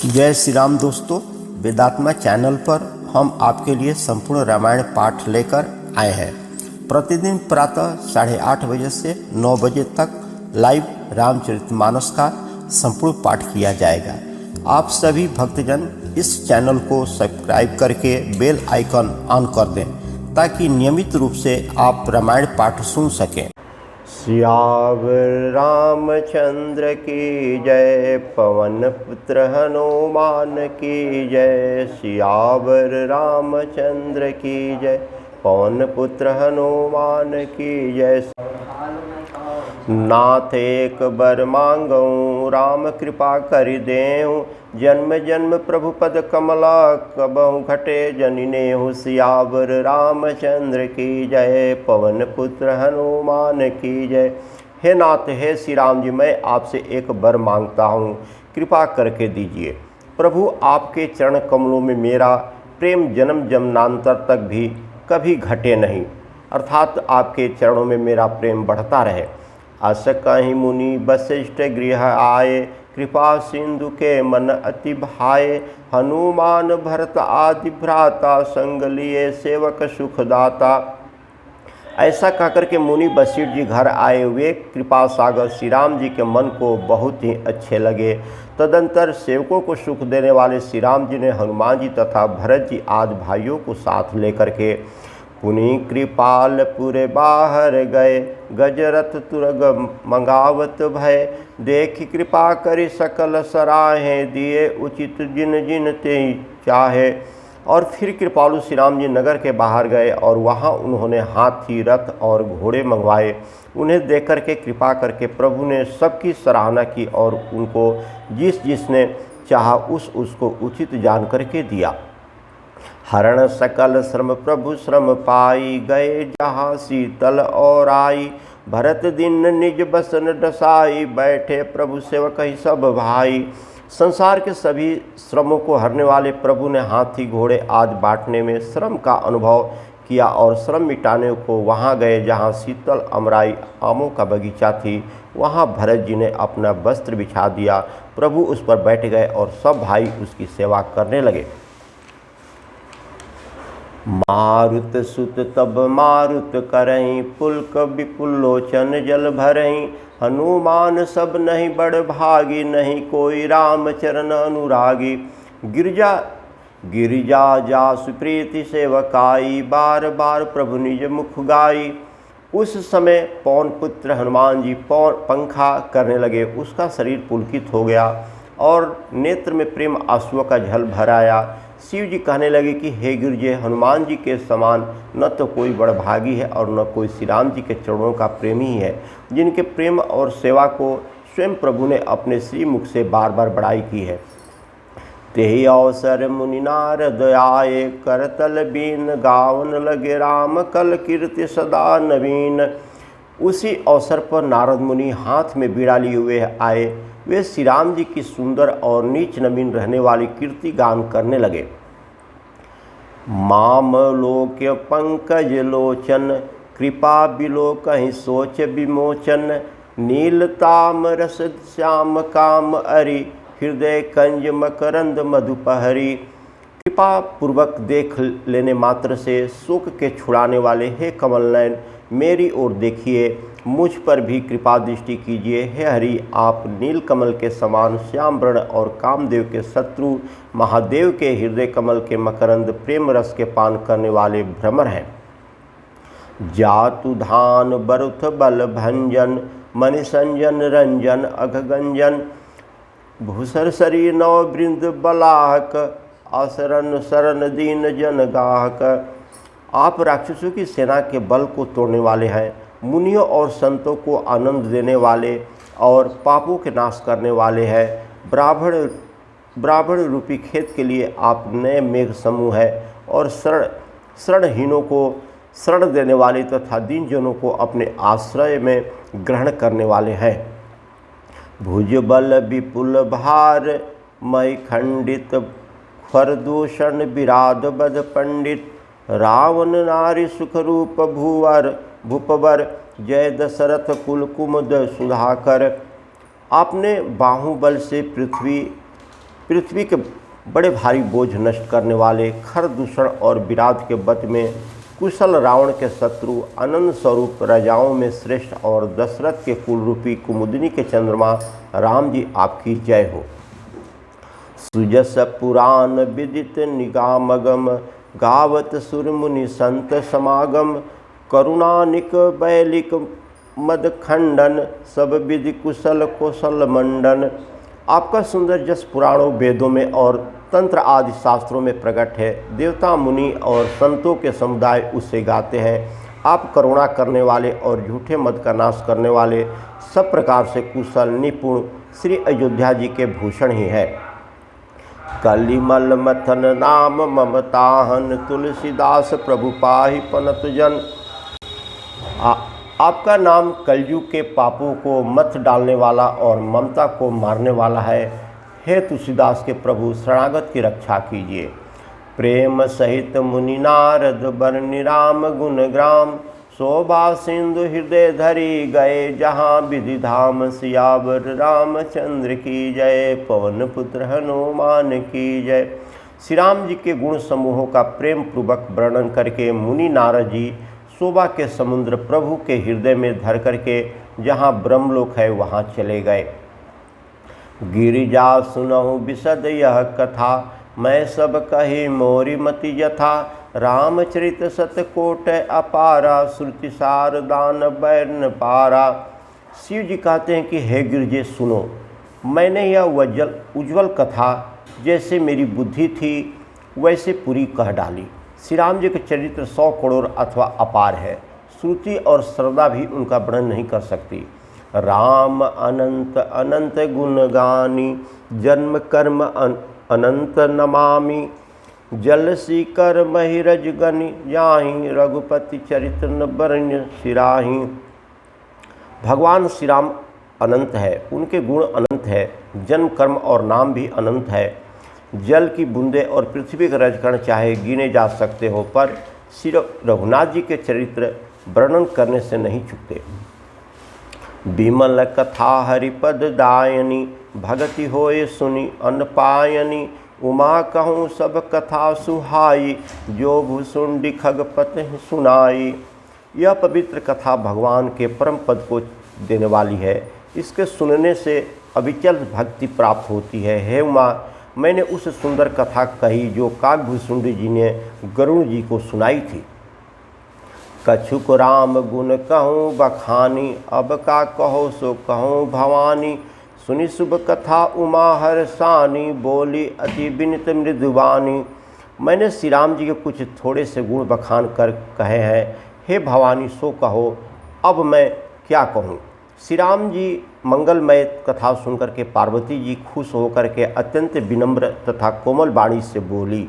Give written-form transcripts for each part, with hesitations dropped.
जय श्री राम दोस्तों, वेदात्मा चैनल पर हम आपके लिए संपूर्ण रामायण पाठ लेकर आए हैं। प्रतिदिन प्रातः 8:30 बजे से 9 बजे तक लाइव रामचरितमानस का संपूर्ण पाठ किया जाएगा। आप सभी भक्तजन इस चैनल को सब्सक्राइब करके बेल आइकन ऑन कर दें ताकि नियमित रूप से आप रामायण पाठ सुन सकें। सियावर रामचंद्र की जय, पवन पुत्र हनुमान की जय। सियावर रामचंद्र की जय, पवन पुत्र हनुमान की जय। नाथ एक बर मांगऊँ, राम कृपा करि देहूँ। जन्म जन्म प्रभु पद कमला, कबहु घटे जनिनेहु। सियावर रामचंद्र की जय, पवन पुत्र हनुमान की जय। हे नाथ, हे श्री राम जी, मैं आपसे एक वर मांगता हूँ, कृपा करके दीजिए। प्रभु, आपके चरण कमलों में मेरा प्रेम जन्म जन्मांतर तक भी कभी घटे नहीं, अर्थात आपके चरणों में मेरा प्रेम बढ़ता रहे। अस कहीं मुनि वशिष्ठ गृह आए, कृपा सिंधु के मन अति भाए। हनुमान भरत आदि भ्राता, संग लिए सेवक सुखदाता। ऐसा कहकर के मुनि वशिष्ठ जी घर आए हुए कृपा सागर श्री राम जी के मन को बहुत ही अच्छे लगे। तदंतर सेवकों को सुख देने वाले श्री राम जी ने हनुमान जी तथा भरत जी आदि भाइयों को साथ लेकर के पुनि कृपालपुर बाहर गए। गजरथ तुरग मंगावत भय, देखि कृपा करि सकल सराहे। दिए उचित जिन जिन ते चाहे। और फिर कृपालु श्री राम जी नगर के बाहर गए और वहाँ उन्होंने हाथी, रथ और घोड़े मंगवाए। उन्हें देख करके कृपा करके प्रभु ने सबकी सराहना की और उनको जिस जिसने चाहा उसको उचित जान करके दिया। हरण सकल श्रम प्रभु श्रम पाई, गए जहाँ शीतल और आई। भरत दिन निज बसन डसाई, बैठे प्रभु सेवक ही सब भाई। संसार के सभी श्रमों को हरने वाले प्रभु ने हाथी घोड़े आदि बांटने में श्रम का अनुभव किया और श्रम मिटाने को वहाँ गए जहाँ शीतल अमराई आमों का बगीचा थी। वहाँ भरत जी ने अपना वस्त्र बिछा दिया। प्रभु उस पर बैठ गए और सब भाई उसकी सेवा करने लगे। मारुत सुत तब मारुत करहीं, पुलक विपुल लोचन जल भरहीं। हनुमान सब नहीं बड़ भागी, नहीं कोई राम चरण अनुरागी। गिरजा गिरिजा जासु प्रीति सेवकाई, बार बार प्रभु निज मुख गाई। उस समय पवन पुत्र हनुमान जी पंखा करने लगे। उसका शरीर पुलकित हो गया और नेत्र में प्रेम आंसुओं का झल भर आया। शिव जी कहने लगे कि हे गिरजे, हनुमान जी के समान न तो कोई बड़भागी है और न कोई श्री राम जी के चरणों का प्रेमी ही है, जिनके प्रेम और सेवा को स्वयं प्रभु ने अपने श्री मुख से बार बार बड़ाई की है। तेहि अवसर मुनि नारद आए, करतल बीन गावन लगे राम कल कीर्ति सदा नवीन। उसी अवसर पर नारद मुनि हाथ में बीड़ा लिए हुए आए। वे श्री राम जी की सुंदर और नीच नवीन रहने वाली कीर्ति गान करने लगे। माम लोक्य पंकज लोचन, कृपा बिलो कहीं सोच विमोचन। नील ताम रस श्याम काम अरि, हृदय कंज मकरंद मधुपहरी। कृपा पूर्वक देख लेने मात्र से शोक के छुड़ाने वाले हे कमल नयन, मेरी ओर देखिए, मुझ पर भी कृपा दृष्टि कीजिए। हे हरि, आप नील कमल के समान श्याम वर्ण और कामदेव के शत्रु महादेव के हृदय कमल के मकरंद प्रेम रस के पान करने वाले भ्रमर हैं। जातु धान बरुथ बल भंजन, मणि संजन रंजन अघगंजन। भूसर सरी नव वृंद बलाहक, असरन शरण दीन जन गाहक। आप राक्षसों की सेना के बल को तोड़ने वाले हैं, मुनियों और संतों को आनंद देने वाले और पापों के नाश करने वाले हैं। ब्राह्मण रूपी खेत के लिए आप नए मेघ समूह है और शरणहीनों को शरण देने वाले तथा दीनजनों को अपने आश्रय में ग्रहण करने वाले हैं। भुज बल विपुल भार, मई खंडित फरदूषण विराध बध पंडित। रावण नारी सुख रूप भूपवर, जय दशरथ कुल कुमुद सुधाकर। आपने बाहुबल से पृथ्वी के बड़े भारी बोझ नष्ट करने वाले, खर दूषण और विराट के वध में कुशल रावण के शत्रु, अनंत स्वरूप राजाओं में श्रेष्ठ और दशरथ के कुल रूपी कुमुदिनी के चंद्रमा राम जी आपकी जय हो। सुजस पुराण विदित निगामगम, गावत सुर मुनि संत समागम, करुणानिक बैलिक मद खंडन, सब विधि कुशल कौशल मंडन। आपका सुंदर जस पुराणों, वेदों में और तंत्र आदि शास्त्रों में प्रकट है। देवता, मुनि और संतों के समुदाय उसे गाते हैं। आप करुणा करने वाले और झूठे मत का नाश करने वाले, सब प्रकार से कुशल निपुण श्री अयोध्या जी के भूषण ही है। कलिमल मथन नाम ममताहन, तुलसीदास प्रभु पाहि पनत जन। आपका नाम कलयुग के पापों को मथ डालने वाला और ममता को मारने वाला है। हे तुलसीदास के प्रभु, शरणागत की रक्षा कीजिए। प्रेम सहित मुनि नारद बरनि राम गुण ग्राम, शोभा सिंधु हृदय धरी गए जहाँ विधि धाम, सियावर रामचंद्र की जय, पवन पुत्र हनुमान की जय। श्री राम जी के गुण समूहों का प्रेम पूर्वक वर्णन करके मुनि नारद जी शोभा के समुद्र प्रभु के हृदय में धर करके जहाँ ब्रह्मलोक है वहाँ चले गए। गिरिजा सुनहु बिशद यह कथा, मैं सब कही मोरी मति यथा, रामचरित सतकोट अपारा, श्रुति सार दान बैन पारा। शिव जी कहते हैं कि हे गिरिजे सुनो, मैंने यह उज्जवल कथा जैसे मेरी बुद्धि थी वैसे पूरी कह डाली। श्री राम जी के चरित्र 100 करोड़ अथवा अपार है। श्रुति और श्रद्धा भी उनका वर्णन नहीं कर सकती। राम अनंत अनंत गुण गानी, जन्म कर्म अनंत नमामि, जल सी कर महिरज गनि जाहि, रघुपति चरित्र न बरण्य सिराहि। भगवान श्री राम अनंत है, उनके गुण अनंत है, जन्म कर्म और नाम भी अनंत है। जल की बूंदें और पृथ्वी के रजकण चाहे गिने जा सकते हो, पर श्री रघुनाथ जी के चरित्र वर्णन करने से नहीं चुकते। विमल कथा हरिपद दायनी, भगति होए सुनी अनपायनी, उमा कहूँ सब कथा सुहाई, जो भूसुंडी खगपत सुनाई। यह पवित्र कथा भगवान के परम पद को देने वाली है। इसके सुनने से अविचल भक्ति प्राप्त होती है। हे उमा, मैंने उस सुंदर कथा कही जो काकभूषुंडी जी ने गरुड़ जी को सुनाई थी। कछुक राम गुण कहूँ बखानी, अब का कहो सो कहूँ भवानी, सुनि शुभ कथा उमा हरसानी, बोली अति विनित मृदुवानी। मैंने श्री राम जी के कुछ थोड़े से गुण बखान कर कहे हैं। हे भवानी सो कहो, अब मैं क्या कहूँ। श्री राम जी मंगलमय कथा सुनकर के पार्वती जी खुश होकर के अत्यंत विनम्र तथा कोमल वाणी से बोली,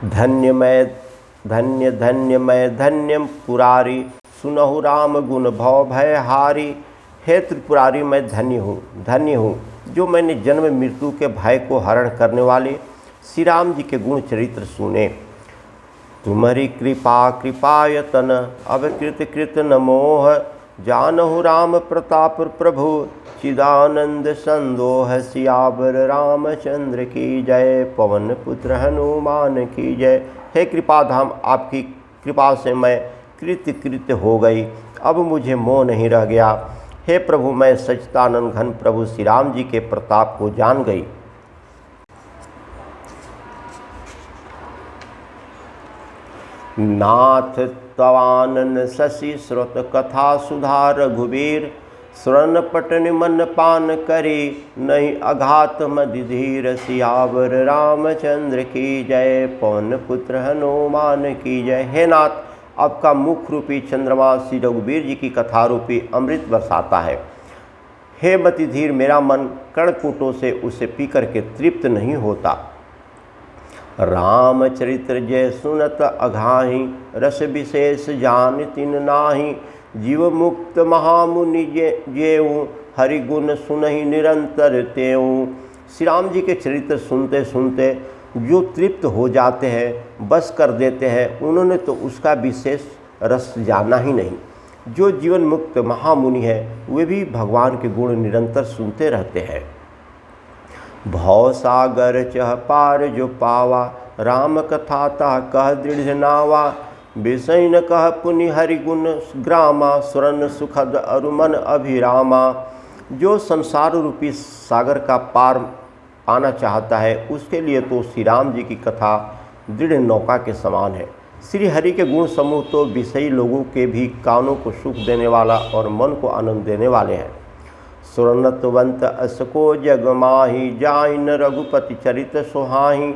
धन्य मैं धन्यम पुरारी, सुनहु राम गुण भव भय हारी। हे त्रिपुरारी, मैं धन्य हूँ जो मैंने जन्म मृत्यु के भय को हरण करने वाले श्री राम जी के गुण चरित्र सुने। तुम्हारी कृपायतन अब कृत न मोह, जानहु राम प्रताप प्रभु, चिदानंद संदोह, सियावर रामचंद्र की जय, पवन पुत्र हनुमान की जय। हे कृपाधाम, आपकी कृपा से मैं कृत्य हो गई, अब मुझे मोह नहीं रह गया। हे प्रभु, मैं सच्चिदानंद घन प्रभु श्री राम जी के प्रताप को जान गई। नाथ तवानन शशि श्रुत कथा सुधा रघुवीर, स्वर्ण पटन मन पान करी, नहीं अघात मदि धीर, सियावर रामचंद्र की जय, पवन पुत्र हनुमान की जय। हे नाथ, आपका मुख रूपी चंद्रमा श्री रघुवीर जी की कथा रूपी अमृत बरसाता है। हे मतिधीर, मेरा मन कर्णकूटों से उसे पी करके तृप्त नहीं होता। रामचरित्र जय सुनत अघाही, रस विशेष जान तिन नाही, जीव मुक्त महामुनि जेऊ, हरि गुण सुनहि निरंतर तेऊ। श्री राम जी के चरित्र सुनते सुनते जो तृप्त हो जाते हैं, बस कर देते हैं, उन्होंने तो उसका विशेष रस जाना ही नहीं। जो जीवन मुक्त महामुनि है वे भी भगवान के गुण निरंतर सुनते रहते हैं। भव सागर चह पार जो पावा, राम कथा ता कह दृढ़ नावा। विषय न कह पुनि हरि गुण ग्रामा, सुरन सुखद अरुमन अभिरामा। जो संसार रूपी सागर का पार पाना चाहता है उसके लिए तो श्री राम जी की कथा दृढ़ नौका के समान है। श्री हरि के गुण समूह तो विषयी लोगों के भी कानों को सुख देने वाला और मन को आनंद देने वाले हैं। सुरनतवंत असको जग माही, जाइन रघुपति चरित सुहाही।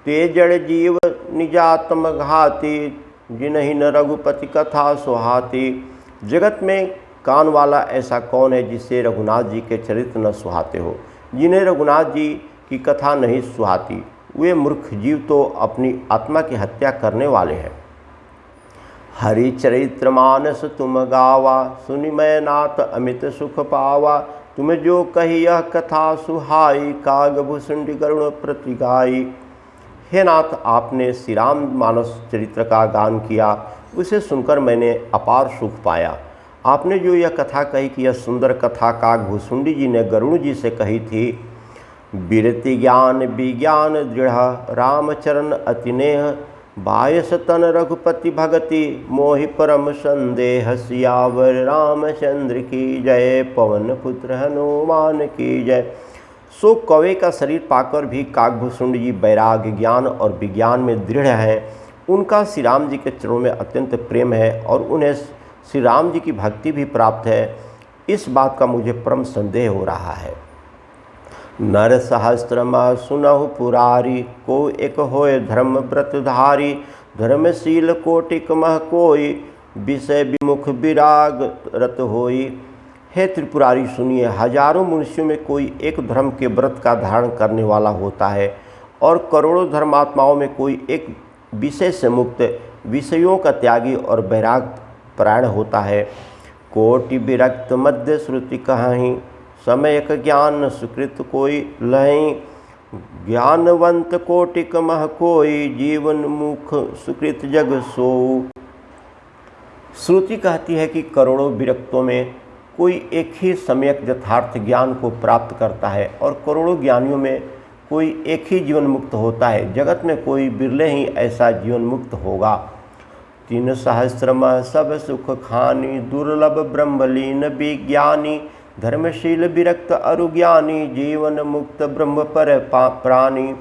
ते जड़ जीव निजात्म घाती, जिन्हीं न रघुपति कथा सुहाती। जगत में कान वाला ऐसा कौन है जिससे रघुनाथ जी के चरित्र न सुहाते हो, जिन्हें रघुनाथ जी की कथा नहीं सुहाती। वे मूर्ख जीव तो अपनी आत्मा की हत्या करने वाले हैं। हरि चरित्र मानस तुम गावा, सुनि मैं नाथ अमित सुख पावा। तुम जो कही यह कथा सुहाई, काग भुसुंडी गरुण प्रति गाई। हे नाथ, आपने श्री राम मानस चरित्र का गान किया, उसे सुनकर मैंने अपार सुख पाया। आपने जो यह कथा कही कि यह सुंदर कथा काग भुसुंडी जी ने गरुण जी से कही थी। बिरति ज्ञान विज्ञान दृढ़, रामचरण अतिनेह। बायस तन रघुपति भगति, मोहि परम संदेह। सियावर रामचंद्र की जय, पवन पुत्र हनुमान की जय। सो कौवे का शरीर पाकर भी काकभूषुंड जी वैराग्य ज्ञान और विज्ञान में दृढ़ हैं। उनका श्री राम जी के चरणों में अत्यंत प्रेम है और उन्हें श्री राम जी की भक्ति भी प्राप्त है। इस बात का मुझे परम संदेह हो रहा है। नर सहस्रमा सुनहु पुरारी, को एक होए धर्म व्रतधारी। धर्मशील कोटिक मह कोई, विषय विमुख विराग रत होई। हे त्रिपुरारी सुनिए, हजारों मनुष्यों में कोई एक धर्म के व्रत का धारण करने वाला होता है और करोड़ों धर्मात्माओं में कोई एक विषय से मुक्त, विषयों का त्यागी और वैराग परायण होता है। कोटि विरक्त मध्य श्रुति कहीं, समयक ज्ञान सुकृत कोई लहीं। ज्ञानवंत कोटिक मह कोई, जीवन मुख सुकृत जग सोऊ। श्रुति कहती है कि करोड़ों विरक्तों में कोई एक ही सम्यक यथार्थ ज्ञान को प्राप्त करता है और करोड़ों ज्ञानियों में कोई एक ही जीवन मुक्त होता है। जगत में कोई बिरले ही ऐसा जीवन मुक्त होगा। 3 सहस्रम सब सुख खानी, दुर्लभ ब्रह्मलीन विज्ञानी। धर्मशील विरक्त अरुज्ञानी, जीवन मुक्त ब्रह्म पर प्राणी।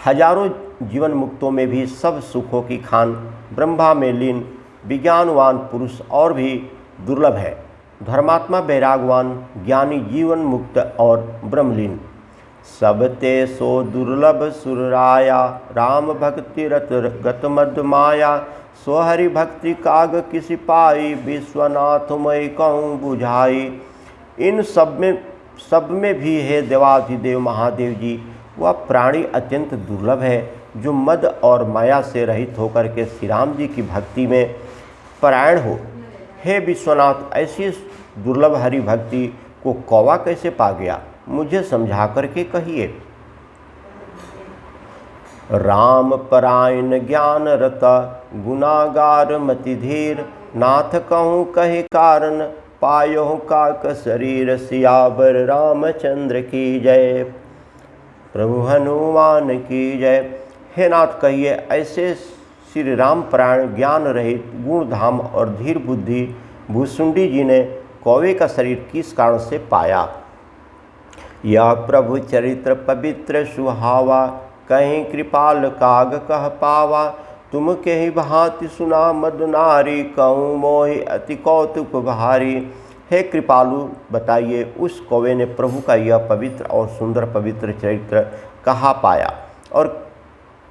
हजारों जीवन मुक्तों में भी सब सुखों की खान ब्रह्मा में लीन विज्ञानवान पुरुष और भी दुर्लभ है। धर्मात्मा वैरागवान ज्ञानी जीवन मुक्त और ब्रह्मलीन। सब ते सो दुर्लभ सुरराया, राम भक्ति रत गत मद माया। सो हरि भक्ति काग किसी पाई, विश्वनाथ मय कहूँ बुझाई। इन सब में भी हे देवाधिदेव महादेव जी, वह प्राणी अत्यंत दुर्लभ है जो मद और माया से रहित होकर के श्री राम जी की भक्ति में परायण हो। हे विश्वनाथ, ऐसी दुर्लभ हरि भक्ति को कौवा कैसे पा गया, मुझे समझा करके कहिए। राम परायण ज्ञान रता, गुनागार मति धीर। नाथ कहूँ कहे कारण, पायो काक शरीर। सियावर रामचंद्र की जय, प्रभु हनुमान की जय। हे नाथ, कहिए ऐसे श्री राम परायण ज्ञान रहित गुणधाम और धीर बुद्धि भूसुंडी जी ने कौवे का शरीर किस कारण से पाया। यह प्रभु चरित्र पवित्र सुहावा, कहीं कृपाल काग कह पावा। तुम कहीं भांति सुना मद नारी, कहूँ मोहि अति कौतुक भारी। हे कृपालु, बताइए उस कौवे ने प्रभु का यह पवित्र और सुंदर पवित्र चरित्र कहाँ पाया। और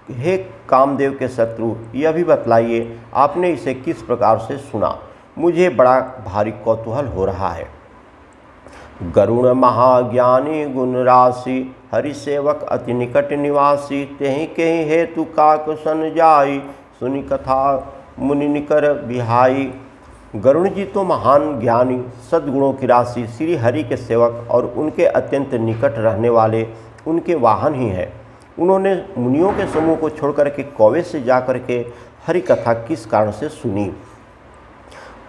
हे कामदेव के शत्रु, यह भी बतलाइए आपने इसे किस प्रकार से सुना, मुझे बड़ा भारी कौतूहल हो रहा है। गरुण महाज्ञानी गुण राशि, हरि सेवक अति निकट निवासी। तेहि कहीं हेतु काक सन जाई, सुनि कथा मुनि निकर बिहाई। गरुण जी तो महान ज्ञानी सद्गुणों की राशि, श्री हरि के सेवक और उनके अत्यंत निकट रहने वाले उनके वाहन ही हैं। उन्होंने मुनियों के समूह को छोड़कर के कौवे से जाकर के हरि कथा किस कारण से सुनी।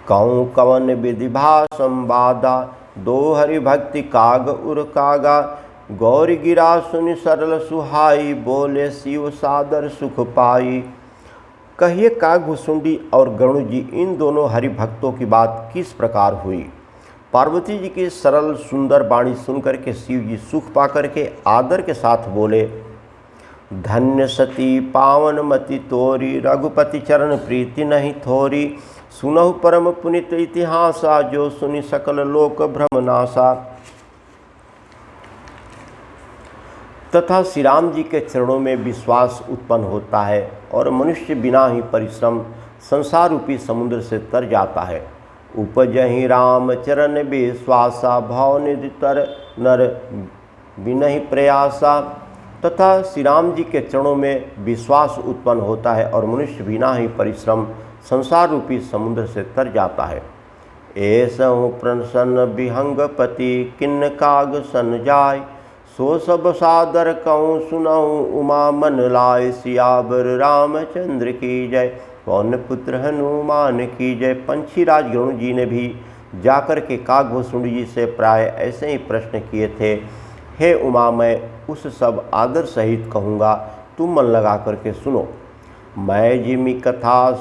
कहूँ कवन विधि भा संवादा, दो हरि भक्ति काग उर कागा। गौरी गिरा सुनि सरल सुहाई, बोले शिव सादर सुख पाई। कहिए कागभूषुंडी और गरुड़ जी इन दोनों हरि भक्तों की बात किस प्रकार हुई। पार्वती जी की सरल सुंदर वाणी सुनकर के शिव जी सुख पाकर के आदर के साथ बोले, धन्य सती पावन मति तोरी, रघुपति चरण प्रीति नहीं थोरी। सुनहु परम पुनित इतिहासा, जो सुनि सकल लोक भ्रम नासा। तथा श्री राम जी के चरणों में विश्वास उत्पन्न होता है और मनुष्य बिना ही परिश्रम संसार रूपी समुद्र से तर जाता है। उपजहि राम चरण विश्वासा, भाव निधि तर नर बिनहि प्रयासा। तथा श्री राम जी के चरणों में विश्वास उत्पन्न होता है और मनुष्य बिना ही परिश्रम संसार रूपी समुद्र से तर जाता है। ऐसहु प्रसन्न विहंगपति, किन्न काग सन जाय। सो सब सादर कहूँ सुनऊँ, उमा मन लाय। सियावर रामचंद्र की जय, पवन पुत्र हनुमान की जय। पंछीराज गरुड़ जी ने भी जाकर के कागभूषुंडी जी से प्राय ऐसे ही प्रश्न किए थे। हे उमा, मैं उस सब आदर सहित कहूँगा, तुम मन लगा करके सुनो। मैं जिमि कथा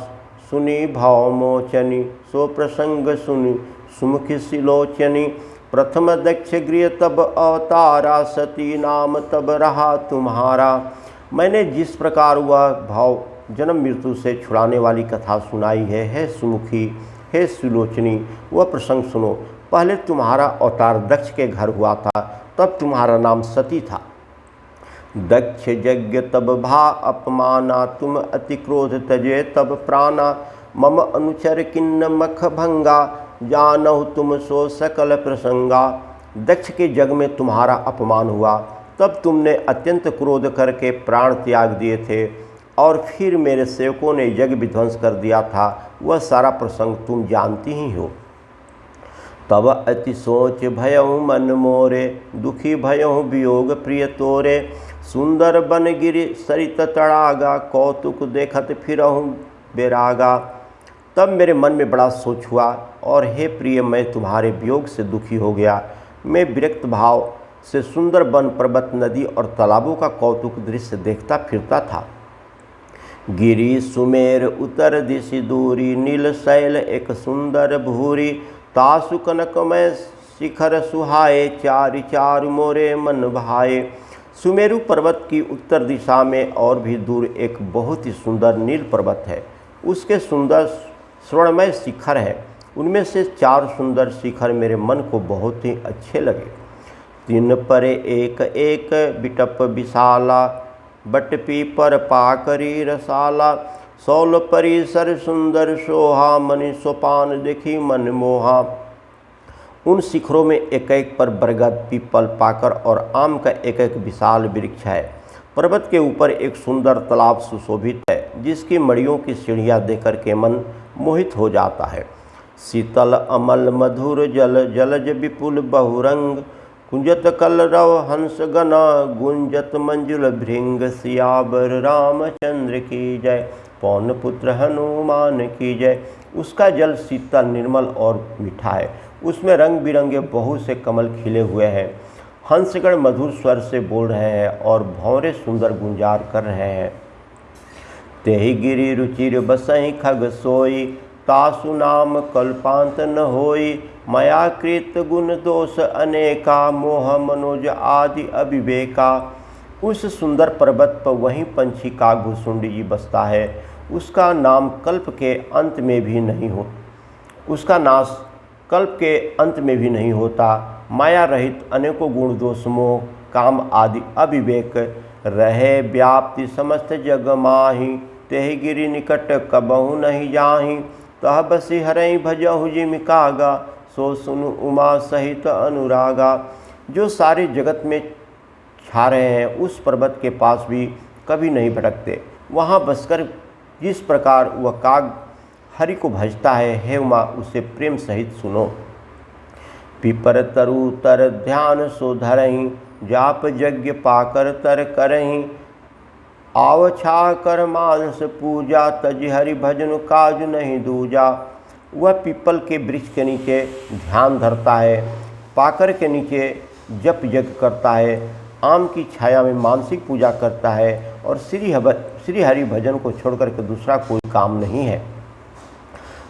सुनी भाव मोचनी, सो प्रसंग सुनी सुमुखी सिलोचनी। प्रथम दक्ष गृह तब अवतारा, सती नाम तब रहा तुम्हारा। मैंने जिस प्रकार वह भाव जन्म मृत्यु से छुड़ाने वाली कथा सुनाई है, हे सुमुखी, हे सुलोचनी, वह प्रसंग सुनो। पहले तुम्हारा अवतार दक्ष के घर हुआ था, तब तुम्हारा नाम सती था। दक्ष यज्ञ तब भा अपमाना, तुम अति क्रोध तजे तब प्राणा। मम अनुचर किन्न मख भंगा, जानहु तुम सो सकल प्रसंगा। दक्ष के जग में तुम्हारा अपमान हुआ, तब तुमने अत्यंत क्रोध करके प्राण त्याग दिए थे और फिर मेरे सेवकों ने यज्ञ विध्वंस कर दिया था। वह सारा प्रसंग तुम जानती ही हो। तब अति सोच भयहु मन मोरे, दुखी भयहु वियोग प्रिय तोरे। सुंदर बन गिरि सरित तड़ागा, कौतुक देखत फिरहु बेरागा। तब मेरे मन में बड़ा सोच हुआ और हे प्रिय, मैं तुम्हारे वियोग से दुखी हो गया। मैं विरक्त भाव से सुंदर वन पर्वत नदी और तालाबों का कौतुक दृश्य देखता फिरता था। गिरि सुमेर उतर दिशि दूरी, नील शैल एक सुंदर भूरी। तासु कनकमय शिखर सुहाए, चारि चारु मोरे मन भाए। सुमेरु पर्वत की उत्तर दिशा में और भी दूर एक बहुत ही सुंदर नील पर्वत है। उसके सुंदर स्वर्णमय शिखर है। उनमें से 4 सुंदर शिखर मेरे मन को बहुत ही अच्छे लगे। तीन परे एक एक बिटप विशाला, बट पीपर पाकरी रसाला। सौल परिसर सुंदर शोहा, मनि सोपान देखी मन मोहा। उन शिखरों में एक एक पर बरगद, पीपल, पाकर और आम का एक एक विशाल वृक्ष है। पर्वत के ऊपर एक सुंदर तालाब सुशोभित है, जिसकी मड़ियों की सीढ़ियाँ देखकर के मन मोहित हो जाता है। शीतल अमल मधुर जल, जलज विपुल बहुरंग। कुंजत कलरव हंस गना, गुंजत मंजुल भृंग। सियावर रामचंद्र की जय, पवन पुत्र हनुमान की जय। उसका जल शीतल, निर्मल और मीठा है। उसमें रंग बिरंगे बहुत से कमल खिले हुए हैं। हंसगण मधुर स्वर से बोल रहे हैं और भौरे सुंदर गुंजार कर रहे हैं। तेहि गिरि रुचिर बसहि खग सोई, तासु नाम कल्पांत न होई। मया कृत गुण दोष अनेका, मोह मनोज आदि अविवेका। उस सुंदर पर्वत पर वहीं पंछी कागभूषुंडी जी बसता है। उसका नाम कल्प के अंत में भी नहीं हो उसका नाश कल्प के अंत में भी नहीं होता। माया रहित अनेकों गुण दोष मोह काम आदि अविवेक रहे व्याप्ति समस्त जग माही। तेहि गिरि निकट कबहु नहीं जाही, तह बसी हरई भजहु जिमि कागा। सो सुनु उमा सहित अनुरागा। जो सारे जगत में छा रहे हैं, उस पर्वत के पास भी कभी नहीं भटकते। वहाँ बसकर जिस प्रकार वह काग हरि को भजता है, हे उमा, उसे प्रेम सहित सुनो। पिपर तरु तर ध्यान सो धरहीं, जाप यज्ञ पाकर तर करहीं। आवछा कर मानस पूजा, तज हरि भजन काज नहीं दूजा। वह पीपल के वृक्ष के नीचे ध्यान धरता है, पाकर के नीचे जप यज्ञ करता है, आम की छाया में मानसिक पूजा करता है और श्री हरि भजन को छोड़कर के दूसरा कोई काम नहीं है।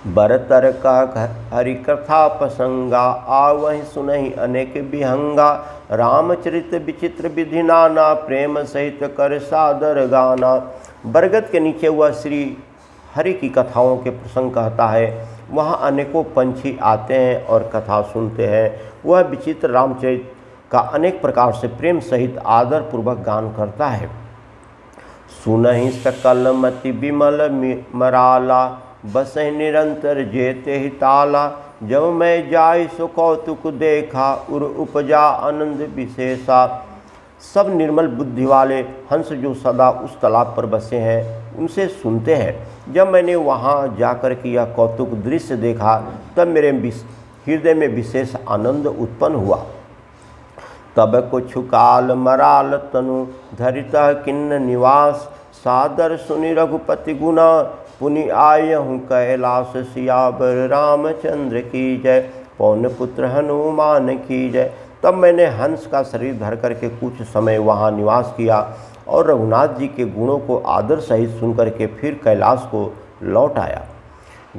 बरतर का हरि कथा प्रसंगा, आवहि सुनहि अनेक विहंगा। रामचरित विचित्र विधि नाना, प्रेम सहित कर सादर गाना। बरगद के नीचे वह श्री हरि की कथाओं के प्रसंग कहता है। वहाँ अनेकों पंछी आते हैं और कथा सुनते हैं। वह विचित्र रामचरित का अनेक प्रकार से प्रेम सहित आदर पूर्वक गान करता है। सुनहि सकल मति विमल मराला, बसहि निरंतर जेते ही ताला। जब मैं जाय सो कौतुक देखा, उर उपजा आनंद विशेषा। सब निर्मल बुद्धि वाले हंस जो सदा उस तालाब पर बसे हैं उनसे सुनते हैं। जब मैंने वहाँ जाकर के यह कौतुक दृश्य देखा तब मेरे हृदय में विशेष आनंद उत्पन्न हुआ। तब कुछ काल मराल तनु, धरिता किन्न निवास। सादर सुनि रघुपति गुना, पुनि आयहूँ कैलाश। सियावर रामचंद्र की जय, पवन पुत्र हनुमान की जय। तब मैंने हंस का शरीर धर करके कुछ समय वहाँ निवास किया और रघुनाथ जी के गुणों को आदर सहित सुनकर के फिर कैलाश को लौट आया।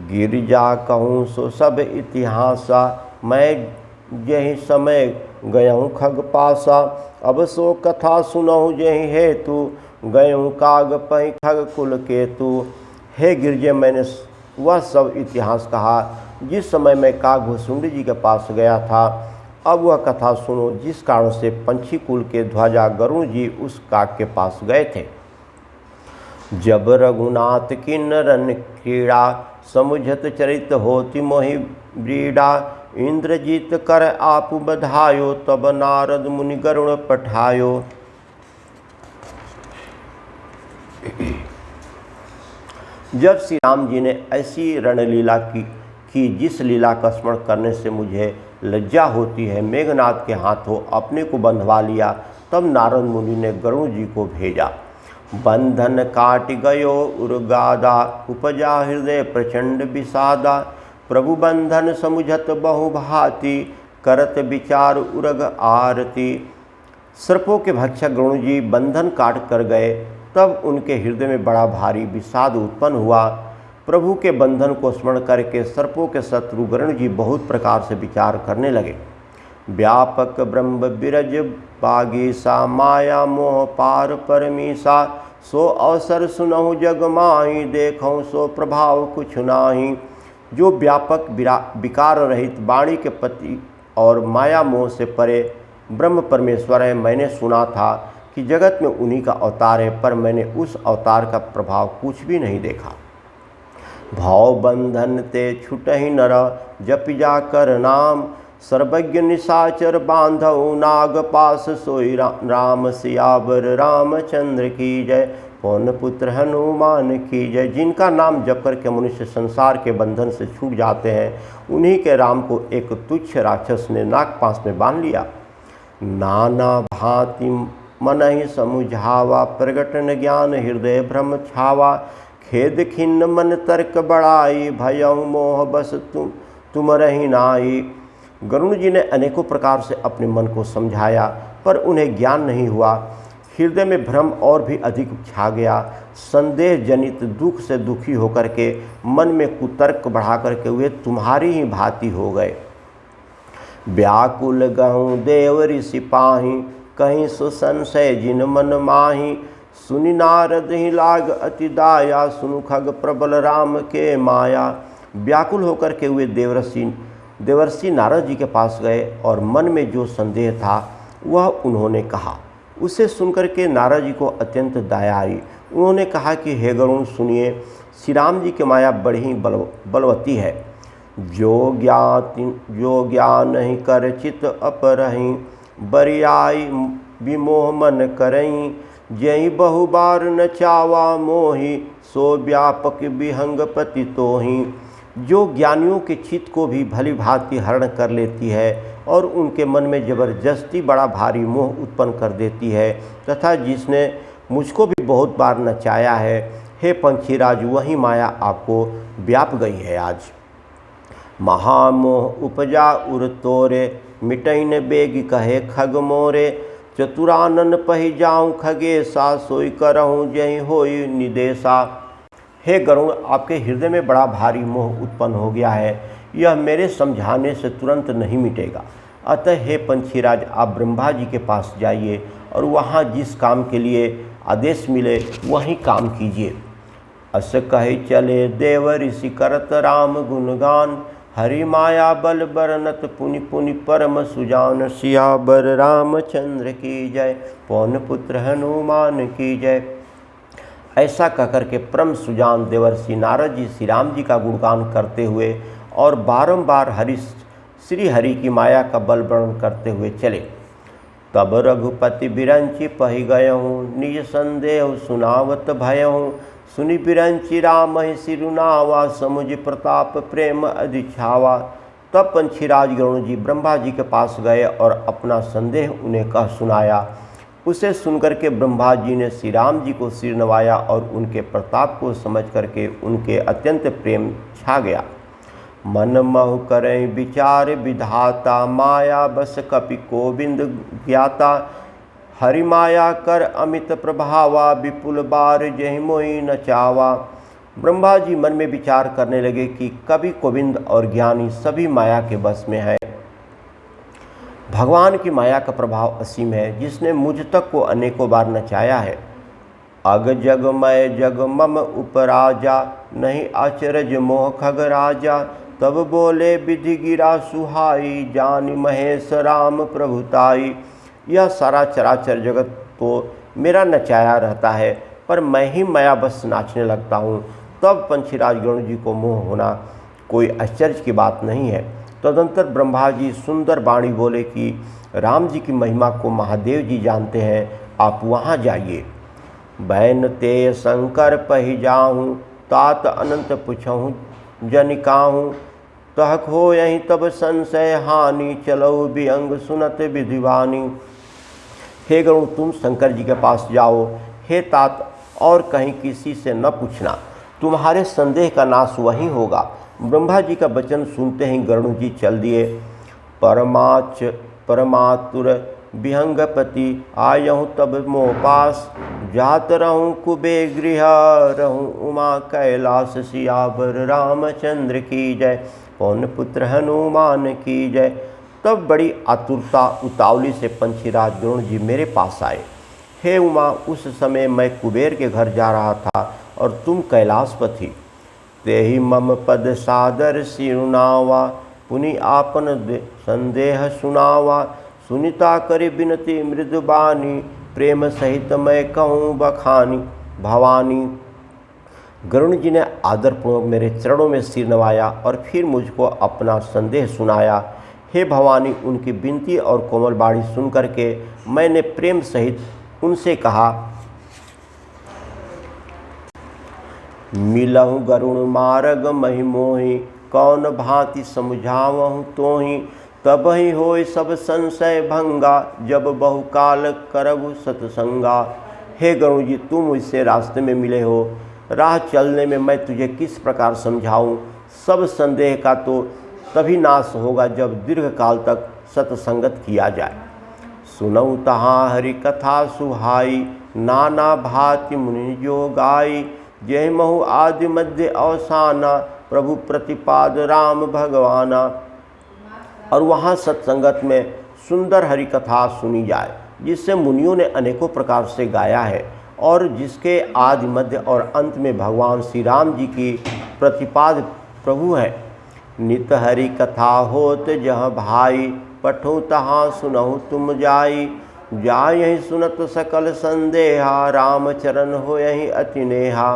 गिरिजा कहूँ सो सब इतिहासा, मैं यही समय गयऊँ खग पासा। अब सो कथा सुनहु यही हेतु, गयऊँ काग पहि खग कुल केतु। हे गिरजे, मैंने वह सब इतिहास कहा जिस समय मैं कागभुसुंडी जी के पास गया था। अब वह कथा सुनो जिस कारण से पंछी कुल के ध्वजा गरुण जी उस काग के पास गए थे। जब रघुनाथ की नरन क्रीड़ा, समुझत चरित होति मोहि ब्रीडा। इंद्रजीत कर आप बधायो, तब नारद मुनि गरुण पठायो। जब श्री राम जी ने ऐसी रणलीला की जिस लीला का स्मरण करने से मुझे लज्जा होती है, मेघनाथ के हाथों अपने को बंधवा लिया, तब नारद मुनि ने गरुण जी को भेजा। बंधन काट गयो उर्गादा, उपजा हृदय प्रचंड विषादा। प्रभु बंधन समुझत बहु भांति, करत विचार उरग आरती। सर्पों के भक्षक गरुण जी बंधन काट कर गए, तब उनके हृदय में बड़ा भारी विषाद उत्पन्न हुआ। प्रभु के बंधन को स्मरण करके सर्पों के शत्रु गरुण जी बहुत प्रकार से विचार करने लगे। व्यापक ब्रह्म बिरज बागीसा, माया मोह पार परमीसा। सो अवसर सुनहु जग माही, देखऊँ सो प्रभाव कुछ नाही। जो व्यापक विकार रहित वाणी के पति और माया मोह से परे ब्रह्म परमेश्वर है, मैंने सुना था कि जगत में उन्हीं का अवतार है, पर मैंने उस अवतार का प्रभाव कुछ भी नहीं देखा। भाव बंधन ते छुटहि नर, जपि जाकर नाम। सर्वज्ञ निशाचर बांधव, नाग पास सोई राम। सियावर रामचंद्र की जय, पवन पुत्र हनुमान की जय। जिनका नाम जप करके मनुष्य संसार के बंधन से छूट जाते हैं, उन्हीं के राम को एक तुच्छ राक्षस ने नागपाश में बांध लिया। नाना भांति मन ही समुझावा, प्रगट न ज्ञान हृदय भ्रम छावा। खेद खिन्न मन तर्क बढ़ाई, भयउ मोह बस तुम रही नाई। गरुण जी ने अनेकों प्रकार से अपने मन को समझाया, पर उन्हें ज्ञान नहीं हुआ। हृदय में भ्रम और भी अधिक छा गया। संदेह जनित दुख से दुखी होकर के मन में कुतर्क बढ़ा करके वे तुम्हारी ही भांति हो गए। व्याकुल गहूँ देव ऋषि पाही, कहीं सो संशय जिन मन माही। सुनि नारद ही लाग अति दाया, सुनु खग प्रबल राम के माया। व्याकुल होकर के वे देवर्षि नारद जी के पास गए और मन में जो संदेह था वह उन्होंने कहा। उसे सुनकर के नारद जी को अत्यंत दया आई। उन्होंने कहा कि हे गरुण, सुनिए, श्री राम जी की माया बड़ी ही बलवती है। जो ज्ञान ही कर चित अपरही, बरियाई विमोह मन करई। जय बहु बार न चावा मोहि, सो व्यापक विहंग पति तोहि। जो ज्ञानियों के चित्त को भी भली भांति हरण कर लेती है और उनके मन में जबरदस्ती बड़ा भारी मोह उत्पन्न कर देती है, तथा जिसने मुझको भी बहुत बार नचाया है। हे पंछीराज, वही माया आपको व्याप गई है। आज महामोह उपजा उर तोरे, मिटैन बेग कहे खग मोरे। चतुरानन पहि जाऊँ खगेसा, सोई करहूँ जहि होई निदेशा। हे गरुड़, आपके हृदय में बड़ा भारी मोह उत्पन्न हो गया है, यह मेरे समझाने से तुरंत नहीं मिटेगा। अतः हे पंछीराज, आप ब्रह्मा जी के पास जाइए और वहाँ जिस काम के लिए आदेश मिले वही काम कीजिए। अस कहे चले देव ऋषि करत राम गुणगान, हरि माया बल बरनत पुनि पुनि परम सुजान। सियावर रामचंद्र की जय, पवन पुत्र हनुमान की जय। ऐसा कहकर के परम सुजान देवर्षि नारद जी श्री राम जी का गुणगान करते हुए और बारंबार श्री हरि की माया का बल वर्णन करते हुए चले। तब रघुपति बिरंचि पहि गयहूँ, निज संदेह सुनावत भयहूँ। सुनि बिरंचि राम ही सिरुनावा, समुझ प्रताप प्रेम अधिछावा। तब पंछीराज गरुड़ जी ब्रह्मा जी के पास गए और अपना संदेह उन्हें कह सुनाया। उसे सुनकर के ब्रह्मा जी ने श्री राम जी को सिर नवाया और उनके प्रताप को समझ करके उनके अत्यंत प्रेम छा गया। मन महु करें विचार विधाता, माया बस कपि गोविंद ज्ञाता। हरि माया कर अमित प्रभावा, विपुल बार जहि मोहि न चावा। ब्रह्मा जी मन में विचार करने लगे कि कवि गोविंद और ज्ञानी सभी माया के बस में है। भगवान की माया का प्रभाव असीम है, जिसने मुझ तक को अनेकों बार नचाया है। अग जग मय जग मम उपराजा, नहीं अचरज मोह खग राजा। तब बोले विधि गिरा सुहाई, जानि महेश राम प्रभुताई। यह सारा चराचर जगत तो मेरा नचाया रहता है, पर मैं ही माया बस नाचने लगता हूँ। तब पंछीराज गरुड़ जी को मोह होना कोई आश्चर्य की बात नहीं है। तदंतर ब्रह्मा जी सुंदर वाणी बोले कि राम जी की महिमा को महादेव जी जानते हैं, आप वहाँ जाइए। बैन ते शंकर पहि जाहूँ, तात अनंत पुछहूँ जनिकाहूँ। तहक हो यहीं तब संशय हानि, चलो विअंग सुनत विधिवानी। हे गरुड़, तुम शंकर जी के पास जाओ। हे तात, और कहीं किसी से न पूछना, तुम्हारे संदेह का नाश वहीं होगा। ब्रह्मा जी का वचन सुनते ही गरुड़ जी चल दिए। परमातुर विहंगपति, आयहूँ तब मोह पास। जात रहूँ कुबे गृह, रहूँ उमा कैलास। सियावर रामचंद्र की जय, पवन पुत्र हनुमान की जय। तब बड़ी आतुरता उतावली से पंछीराज गरुड़ जी मेरे पास आए। हे उमा, उस समय मैं कुबेर के घर जा रहा था और तुम कैलाशपति। तेहि मम पद सादर सिरुनावा, पुनि आपन संदेह सुनावा। सुनिता करि बिनती मृदुबानी, प्रेम सहित मैं कहूँ बखानी। भवानी, गरुड़ जी ने आदरपूर्वक मेरे चरणों में सिर नवाया और फिर मुझको अपना संदेह सुनाया। हे भवानी, उनकी विनती और कोमल बाणी सुन करके मैंने प्रेम सहित उनसे कहा, मिलहु गरुण मार्ग महि मोहि, कौन भांति समझावहु तोहि। तब ही होय सब संशय भंगा, जब बहुकाल करबु सतसंगा। हे गरुड़ जी, तुम मुझसे रास्ते में मिले हो, राह चलने में मैं तुझे किस प्रकार समझाऊं। सब संदेह का तो तभी नाश होगा जब दीर्घ काल तक सत्संगत किया जाए। सुनऊ तहाँ हरि कथा सुहाई, नाना भांति मुनि जो गाई। जय महु आदि मध्य अवसाना, प्रभु प्रतिपाद राम भगवाना। और वहाँ सत्संगत में सुंदर हरि कथा सुनी जाए, जिससे मुनियों ने अनेकों प्रकार से गाया है और जिसके आदि मध्य और अंत में भगवान श्री राम जी की प्रतिपाद प्रभु है। नित हरि कथा होत जह भाई, पठो तहाँ सुनहु तुम जाई। जाय यही सुनत सकल संदेहा, राम चरण हो यही अति नेहा।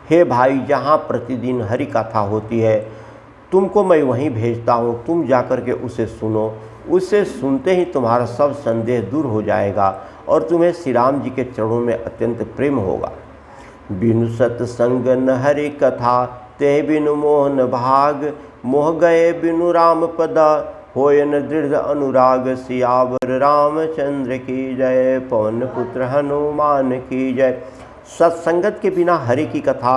हे भाई, जहाँ प्रतिदिन हरि कथा होती है, तुमको मैं वहीं भेजता हूँ, तुम जाकर के उसे सुनो। उसे सुनते ही तुम्हारा सब संदेह दूर हो जाएगा और तुम्हें श्री राम जी के चरणों में अत्यंत प्रेम होगा। बिनु सत्संग न हरि कथा, ते बिनु मोहन भाग। मोह गए बिनु राम पदा, होय न दृढ़ अनुराग। सियावर रामचंद्र की जय, पवन पुत्र हनुमान की जय। सत्संगत के बिना हरि की कथा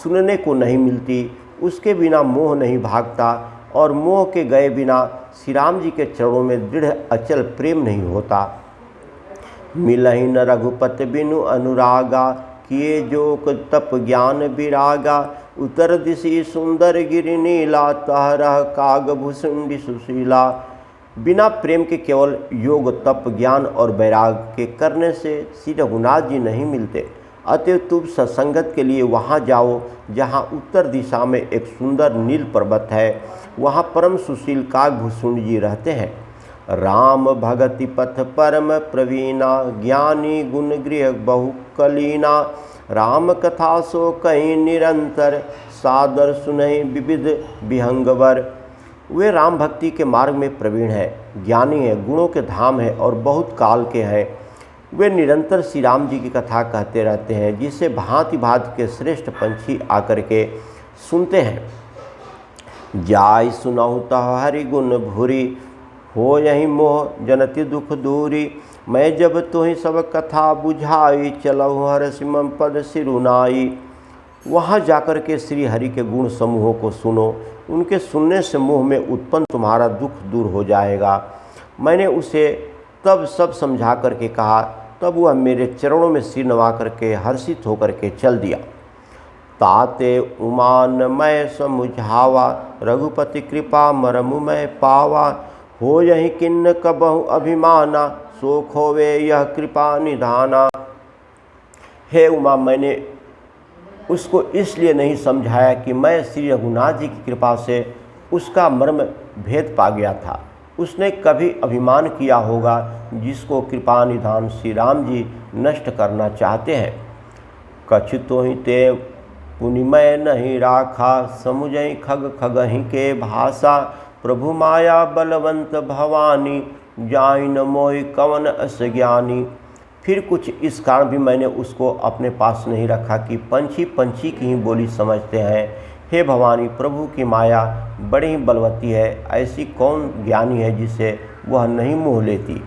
सुनने को नहीं मिलती, उसके बिना मोह नहीं भागता और मोह के गए बिना श्री राम जी के चरणों में दृढ़ अचल प्रेम नहीं होता। मिलहि न रघुपति बिनु अनुरागा, किए जोक तप ज्ञान विरागा। उतर दिशि सुंदर गिरि नीला, तहरह काग भूषुंडी सुशीला। बिना प्रेम के केवल योग तप ज्ञान और वैराग के करने से श्री रघुनाथ जी नहीं मिलते। अतएव तुम सत्संगत के लिए वहाँ जाओ जहाँ उत्तर दिशा में एक सुंदर नील पर्वत है, वहाँ परम सुशील कागभूषुंड जी रहते हैं। राम भगति पथ परम प्रवीणा, ज्ञानी गुण गृह बहु कलीना। राम कथा सो कहीं निरंतर, सादर सुनहि विविध विहंगवर। वे राम भक्ति के मार्ग में प्रवीण है, ज्ञानी है, गुणों के धाम है और बहुत काल के हैं। वे निरंतर श्री राम जी की कथा कहते रहते हैं, जिसे भांति भांति के श्रेष्ठ पंछी आकर के सुनते हैं। जाय सुनहु तह हरि गुण भूरी, हो यही मोह जनति दुख दूरी। मैं जब तुहि सब कथा बुझाई, चलहु हर सिमम पद सिरुनाई। वहाँ जाकर के श्री हरि के गुण समूहों को सुनो, उनके सुनने से मोह में उत्पन्न तुम्हारा दुख दूर हो जाएगा। मैंने उसे तब सब समझा करके कहा, तब वह मेरे चरणों में सिर नवा करके हर्षित होकर के चल दिया। ताते उमान मैं समुझावा, रघुपति कृपा मरमु मैं पावा। हो यही किन्न कबहु अभिमाना, सो खोवे यह कृपा निधाना। हे उमा, मैंने उसको इसलिए नहीं समझाया कि मैं श्री रघुनाथ जी की कृपा से उसका मर्म भेद पा गया था। उसने कभी अभिमान किया होगा, जिसको कृपा निधान श्री राम जी नष्ट करना चाहते हैं। कछु तो ही ते पुनिमय नहीं राखा, समुझई खग खगहि के भाषा। प्रभु माया बलवंत भवानी, जाइन मोहि कवन अस ज्ञानी। फिर कुछ इस कारण भी मैंने उसको अपने पास नहीं रखा कि पंछी पंछी की ही बोली समझते हैं। हे भवानी, प्रभु की माया बड़ी ही बलवती है, ऐसी कौन ज्ञानी है जिसे वह नहीं मोह लेती।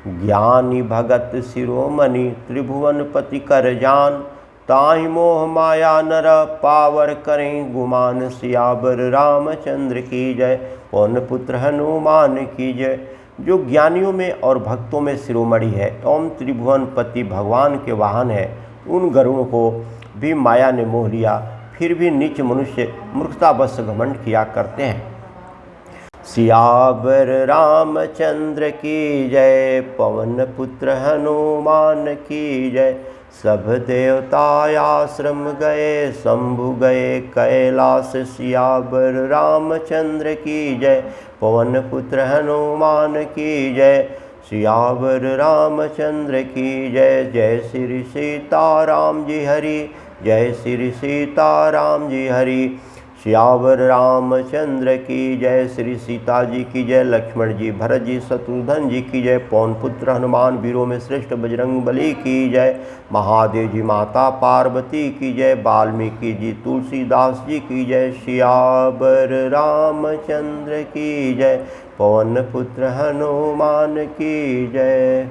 ज्ञानी भगत शिरोमणि, त्रिभुवन पति कर जान। ताहि मोह माया नर, पावर करें गुमान। सियावर रामचंद्र की जय, पवन पुत्र हनुमान की जय। जो ज्ञानियों में और भक्तों में शिरोमणि है एवं त्रिभुवन पति भगवान के वाहन है, उन गरुड़ों को भी माया ने मोह लिया। फिर भी नीच मनुष्य मूर्खतावश घमंड किया करते हैं। सियावर रामचंद्र की जय, पवन पुत्र हनुमान की जय। सब देवता आश्रम गए, शंभु गए कैलाश। सियावर रामचंद्र की जय, पवन पुत्र हनुमान की जय। सियावर रामचंद्र की जय। जय श्री सीताराम जी हरि, जय श्री सीताराम जी हरि। सियावर रामचंद्र की जय। श्री सीता जी की जय, लक्ष्मण जी, भरत जी, शत्रुघ्न जी की जय। पवन पुत्र हनुमान, वीरों में श्रेष्ठ बजरंग बली की जय। महादेव जी, माता पार्वती की जय। वाल्मीकि जी, तुलसीदास जी की जय। सियावर रामचंद्र की जय, पवन पुत्र हनुमान की जय।